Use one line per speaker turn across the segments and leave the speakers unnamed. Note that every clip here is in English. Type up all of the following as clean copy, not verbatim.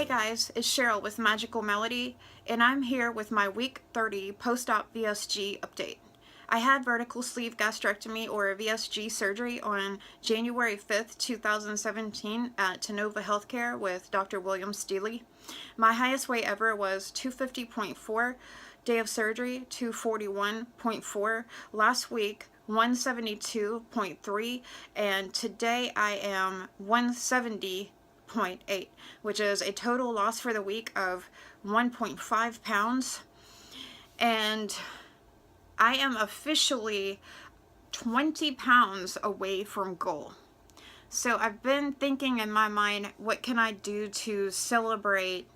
guys, it's Cheryl with Magical Melody, and I'm here with my week 30 post-op VSG update. I had vertical sleeve gastrectomy or VSG surgery on January 5th, 2017 at Tenova Healthcare with Dr. William Steele. My highest weight ever was 250.4, day of surgery 241.4, last week 172.3, and today I am 170.8, which is a total loss for the week of 1.5 pounds. And I am officially 20 pounds away from goal. So I've been thinking in my mind, what can I do to celebrate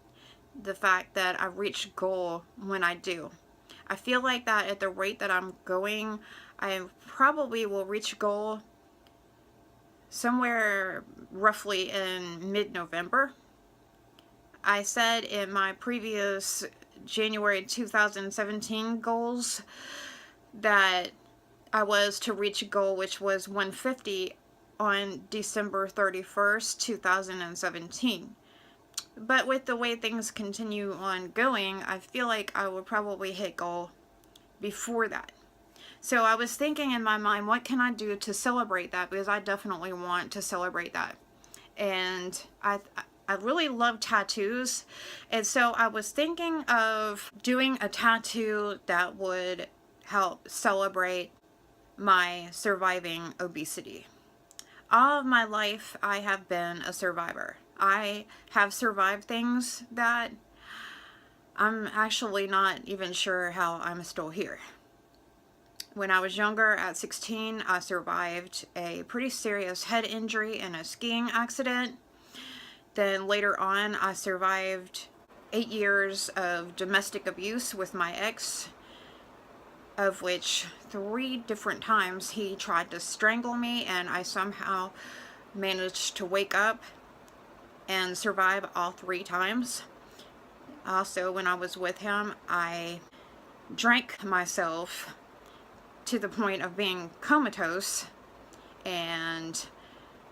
the fact that I reached goal when I do? I feel like that at the rate that I'm going, I probably will reach goal somewhere roughly in mid-November. I said in my previous January 2017 goals that I was to reach a goal which was 150 on December 31st, 2017. But with the way things continue on going, I feel like I will probably hit goal before that. So I was thinking in my mind, what can I do to celebrate that? Because I definitely want to celebrate that. And I really love tattoos. And so I was thinking of doing a tattoo that would help celebrate my surviving obesity. All of my life, I have been a survivor. I have survived things that I'm actually not even sure how I'm still here. When I was younger, at 16, I survived a pretty serious head injury in a skiing accident. Then later on, I survived 8 years of domestic abuse with my ex, of which 3 different times he tried to strangle me, and I somehow managed to wake up and survive all 3 times. Also, when I was with him, I drank myself to the point of being comatose, and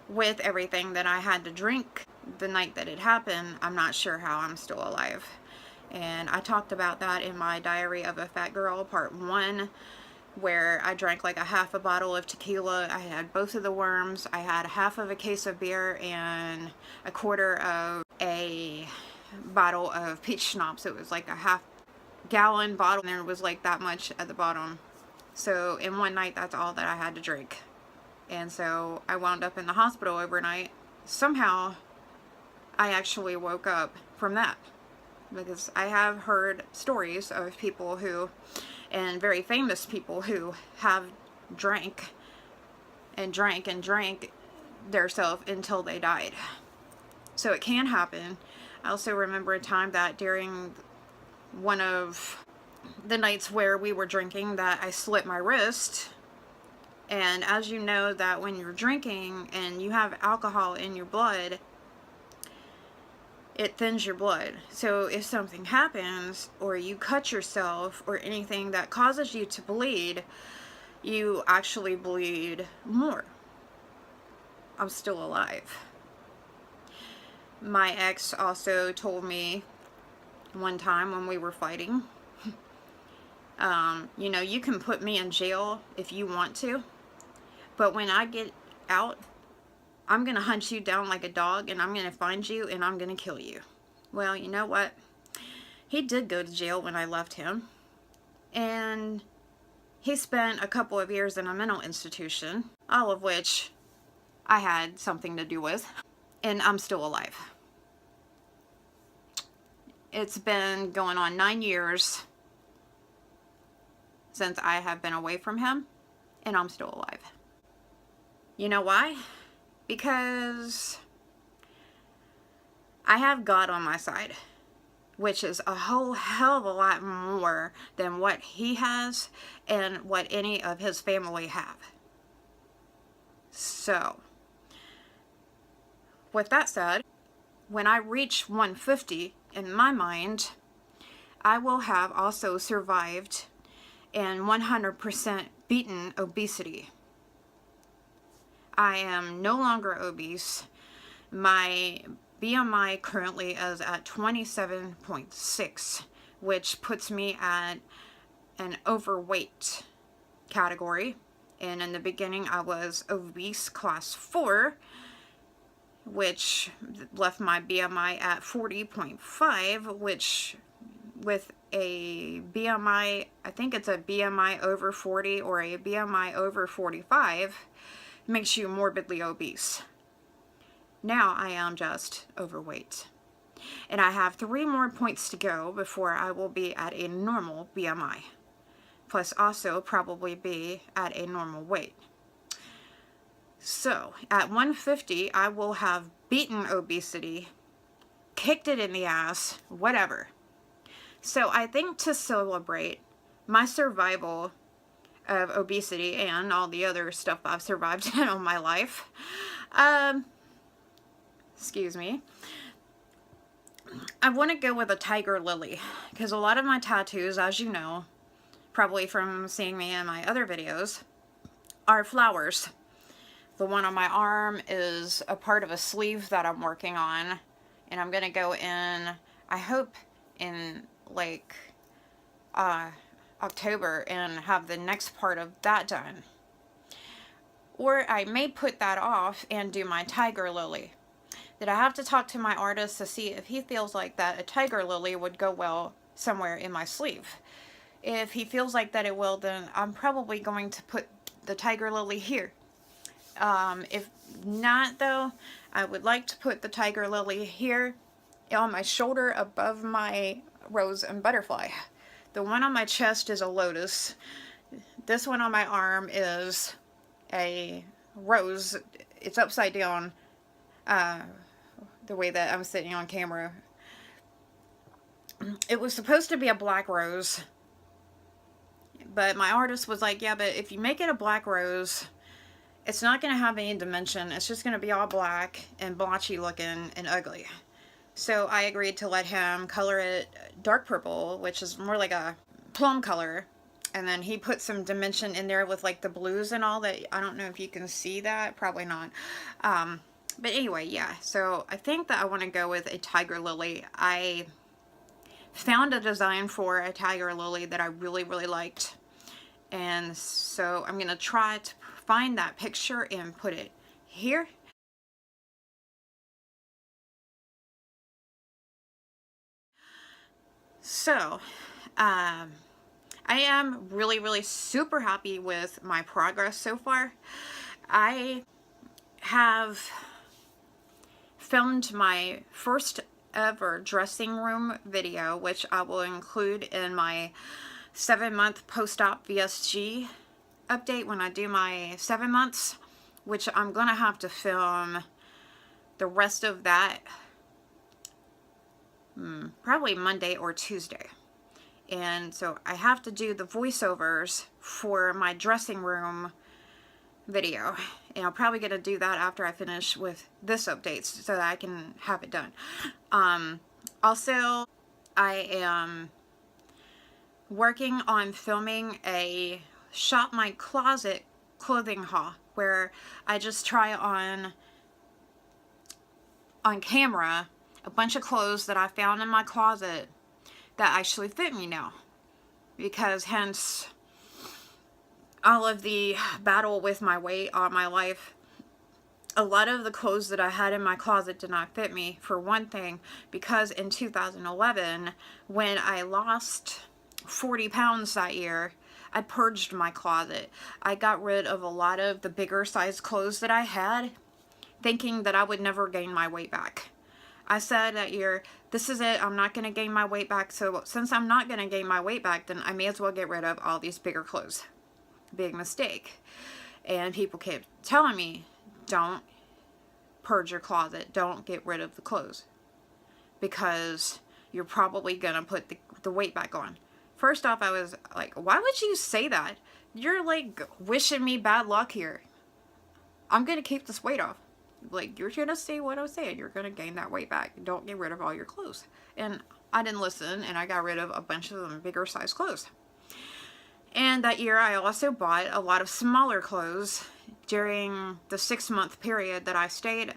with everything that I had to drink the night that it happened, I'm not sure how I'm still alive. And I talked about that in my Diary of a Fat Girl Part 1, where I drank like a half a bottle of tequila. I had both of the worms. I had half of a case of beer and a quarter of a bottle of peach schnapps. It was like a half-gallon bottle, and there was like that much at the bottom. So in one night, that's all that I had to drink. And so I wound up in the hospital overnight. Somehow, I actually woke up from that. Because I have heard stories of people who, and very famous people who have drank and drank and drank theirself until they died. So it can happen. I also remember a time that during one of the nights where we were drinking that I slit my wrist. And as you know, that when you're drinking and you have alcohol in your blood, it thins your blood. So if something happens, or you cut yourself, or anything that causes you to bleed, you actually bleed more. I'm still alive. My ex also told me one time when we were fighting, you know, you can put me in jail if you want to, but when I get out, I'm going to hunt you down like a dog, and I'm going to find you, and I'm going to kill you. Well, you know what? He did go to jail when I left him, and he spent a couple of years in a mental institution, all of which I had something to do with, and I'm still alive. It's been going on 9 years since I have been away from him, and I'm still alive. You know why? Because I have God on my side, which is a whole hell of a lot more than what he has and what any of his family have. So, with that said, when I reach 150, in my mind, I will have also survived and 100% beaten obesity. I am no longer obese. My BMI currently is at 27.6, which puts me at an overweight category. And in the beginning, I was obese class 4, which left my BMI at 40.5, which with a BMI, I think it's a BMI over 40 or a BMI over 45, makes you morbidly obese. Now I am just overweight. And I have 3 more points to go before I will be at a normal BMI. Plus also probably be at a normal weight. So at 150, I will have beaten obesity, kicked it in the ass, whatever. So I think to celebrate my survival of obesity and all the other stuff I've survived in all my life, excuse me, I want to go with a tiger lily, because a lot of my tattoos, as you know, probably from seeing me in my other videos, are flowers. The one on my arm is a part of a sleeve that I'm working on, and I'm going to go in, I hope, in like October and have the next part of that done. Or I may put that off and do my tiger lily. That I have to talk to my artist to see if he feels like that a tiger lily would go well somewhere in my sleeve. If he feels like that it will, then I'm probably going to put the tiger lily here. If not, though, I would like to put the tiger lily here on my shoulder above my rose and butterfly. The one on my chest is a lotus. This one on my arm is a rose. It's upside down, the way that I'm sitting on camera. It was supposed to be a black rose, but my artist was like, yeah, but if you make it a black rose, it's not going to have any dimension. It's just going to be all black and blotchy looking and ugly. So I agreed to let him color it dark purple, which is more like a plum color. And then he put some dimension in there with like the blues and all that. I don't know if you can see that. Probably not. But anyway, yeah. So I think that I want to go with a tiger lily. I found a design for a tiger lily that I really, really liked. And so I'm going to try to find that picture and put it here. So, I am really, really super happy with my progress so far. I have filmed my first ever dressing room video, which I will include in my 7-month post-op VSG update when I do my 7 months, which I'm gonna have to film the rest of that probably Monday or Tuesday. And so I have to do the voiceovers for my dressing room video, and I'm probably gonna do that after I finish with this update so that I can have it done. Also, I am working on filming a Shop My Closet clothing haul where I just try on camera a bunch of clothes that I found in my closet that actually fit me now, because hence all of the battle with my weight all my life. A lot of the clothes that I had in my closet did not fit me, for one thing, because in 2011, when I lost 40 pounds that year, I purged my closet. I got rid of a lot of the bigger size clothes that I had, thinking that I would never gain my weight back. I said that year, this is it, I'm not going to gain my weight back, so since I'm not going to gain my weight back, then I may as well get rid of all these bigger clothes. Big mistake. And people kept telling me, don't purge your closet, don't get rid of the clothes, because you're probably going to put the weight back on. First off, I was like, why would you say that? You're like wishing me bad luck here. I'm going to keep this weight off. Like, you're going to say what I was saying. You're going to gain that weight back. Don't get rid of all your clothes. And I didn't listen, and I got rid of a bunch of them bigger size clothes. And that year, I also bought a lot of smaller clothes during the 6-month period that I stayed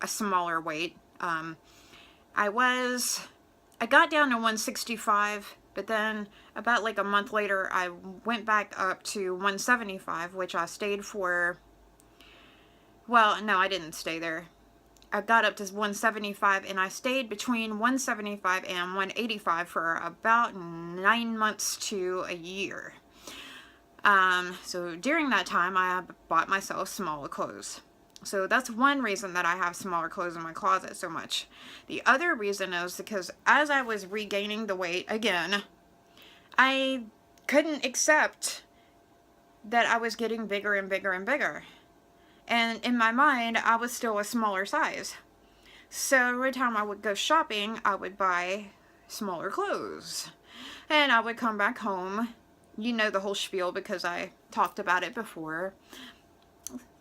a smaller weight. I got down to 165, but then about like a month later, I went back up to 175, which I stayed for, well, no, I didn't stay there. I got up to 175, and I stayed between 175 and 185 for about 9 months to a year. So during that time, I bought myself smaller clothes. So that's one reason that I have smaller clothes in my closet so much. The other reason is because as I was regaining the weight again, I couldn't accept that I was getting bigger and bigger and bigger. And in my mind, I was still a smaller size. So every time I would go shopping, I would buy smaller clothes. And I would come back home. You know the whole spiel because I talked about it before.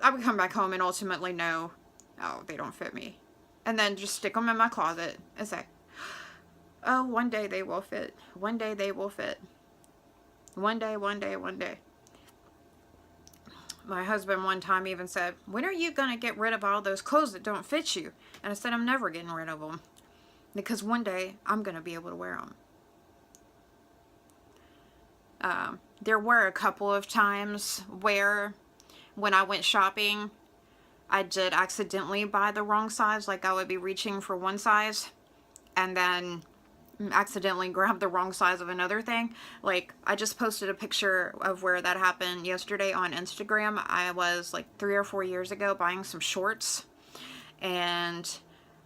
I would come back home and ultimately know, oh, they don't fit me. And then just stick them in my closet and say, oh, one day they will fit. One day they will fit. One day, one day, one day. My husband one time even said, when are you going to get rid of all those clothes that don't fit you? And I said, I'm never getting rid of them. Because one day, I'm going to be able to wear them. There were a couple of times where, when I went shopping, I did accidentally buy the wrong size. Like I would be reaching for one size, and then accidentally grab the wrong size of another thing. Like I just posted a picture of where that happened yesterday on Instagram. I was like 3 or 4 years ago buying some shorts, and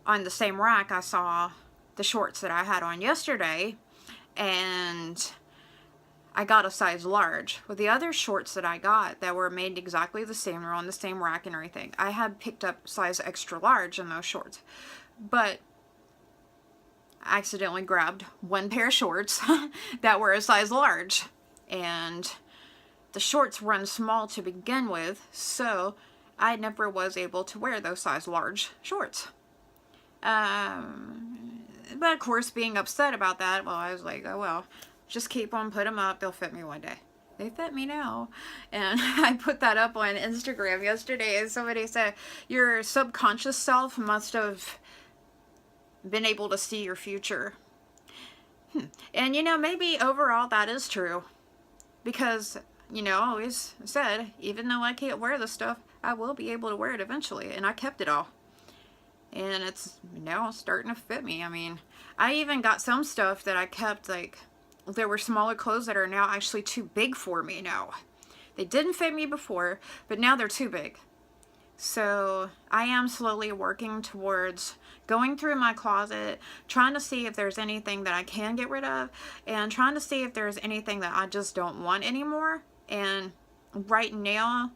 on the same rack I saw the shorts that I had on yesterday, and I got a size large. With the other shorts that I got that were made exactly the same, were on the same rack and everything, I had picked up size extra large in those shorts, but I accidentally grabbed one pair of shorts that were a size large, and the shorts run small to begin with, so I never was able to wear those size large shorts. But of course, being upset about that, well, I was like, oh well, just keep them, put them up, they'll fit me one day. They fit me now. And I put that up on Instagram yesterday, and somebody said, your subconscious self must have been able to see your future. And you know, maybe overall that is true. Because, you know, I always said, even though I can't wear this stuff, I will be able to wear it eventually. And I kept it all. And it's now starting to fit me. I mean, I even got some stuff that I kept, like, there were smaller clothes that are now actually too big for me now. They didn't fit me before, but now they're too big. So I am slowly working towards going through my closet, trying to see if there's anything that I can get rid of, and trying to see if there's anything that I just don't want anymore. And right now,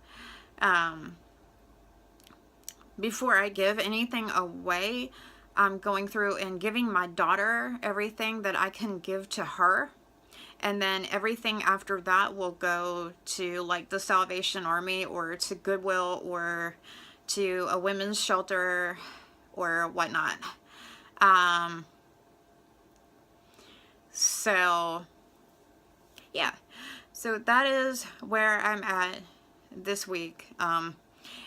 before I give anything away, I'm going through and giving my daughter everything that I can give to her. And then everything after that will go to like the Salvation Army or to Goodwill or to a women's shelter or whatnot. So yeah, so that is where I'm at this week. And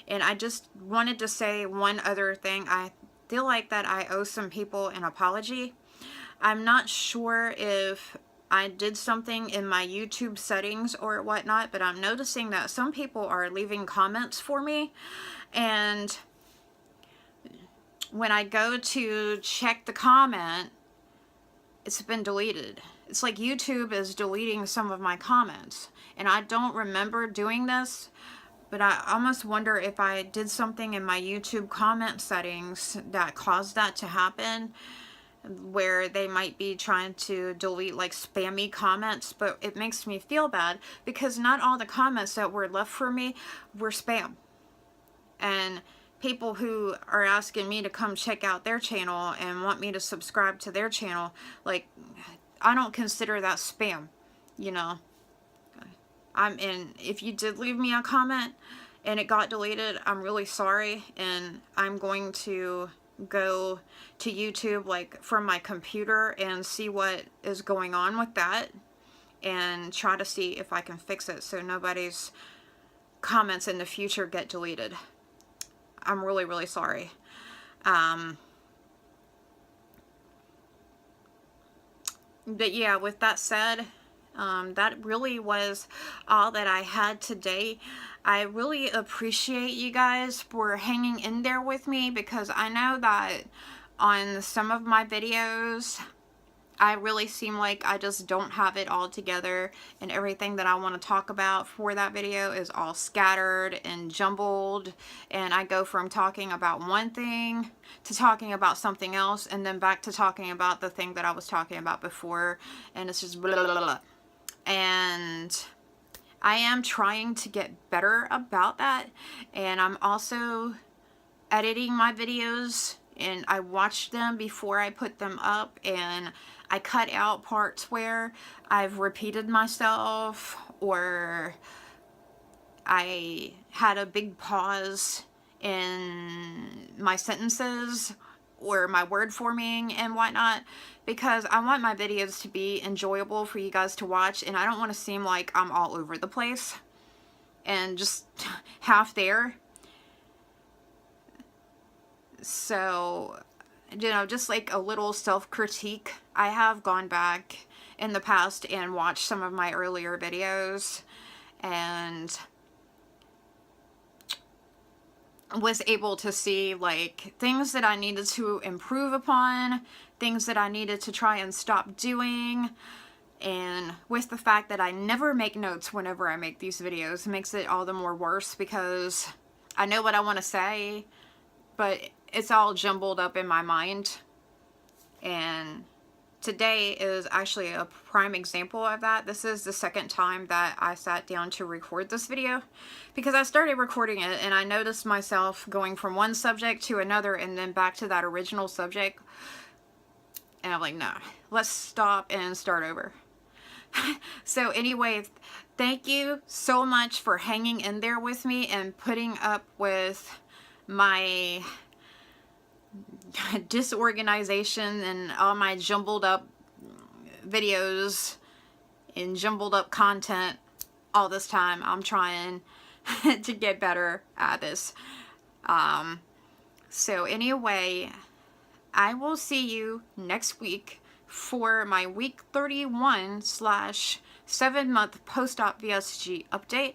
I just wanted to say one other thing. I feel like that I owe some people an apology. I'm not sure if I did something in my YouTube settings or whatnot, but I'm noticing that some people are leaving comments for me, and when I go to check the comment, it's been deleted. It's like YouTube is deleting some of my comments, and I don't remember doing this, but I almost wonder if I did something in my YouTube comment settings that caused that to happen, where they might be trying to delete like spammy comments. But it makes me feel bad because not all the comments that were left for me were spam. And people who are asking me to come check out their channel and want me to subscribe to their channel, like, I don't consider that spam, you know. If you did leave me a comment and it got deleted, I'm really sorry, and I'm going to go to YouTube like from my computer and see what is going on with that and try to see if I can fix it so nobody's comments in the future get deleted. I'm really, really sorry. But yeah, with that said, that really was all that I had today. I really appreciate you guys for hanging in there with me, because I know that on some of my videos I really seem like I just don't have it all together, and everything that I want to talk about for that video is all scattered and jumbled, and I go from talking about one thing to talking about something else, and then back to talking about the thing that I was talking about before, and it's just blah, blah, blah, blah. And I am trying to get better about that, and I'm also editing my videos, and I watch them before I put them up, and I cut out parts where I've repeated myself, or I had a big pause in my sentences or my word forming and whatnot, because I want my videos to be enjoyable for you guys to watch, and I don't want to seem like I'm all over the place and just half there. So, you know, just like a little self-critique, I have gone back in the past and watched some of my earlier videos and was able to see like things that I needed to improve upon, things that I needed to try and stop doing. And with the fact that I never make notes whenever I make these videos, it makes it all the more worse, because I know what I want to say, but it's all jumbled up in my mind. And today is actually a prime example of that. This is the second time that I sat down to record this video, because I started recording it and I noticed myself going from one subject to another and then back to that original subject. And I'm like, nah, let's stop and start over. So anyway, thank you so much for hanging in there with me and putting up with my disorganization and all my jumbled up videos and jumbled up content all this time. I'm trying to get better at this. So anyway, I will see you next week for my week 31/7-month post-op VSG update.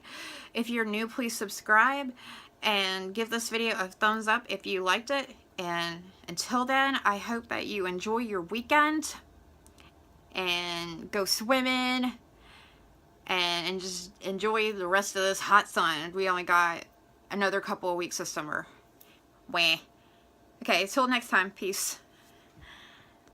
If you're new, please subscribe and give this video a thumbs up if you liked it. And until then, I hope that you enjoy your weekend and go swimming and just enjoy the rest of this hot sun. We only got another couple of weeks of summer. Wah. Okay, till next time. Peace.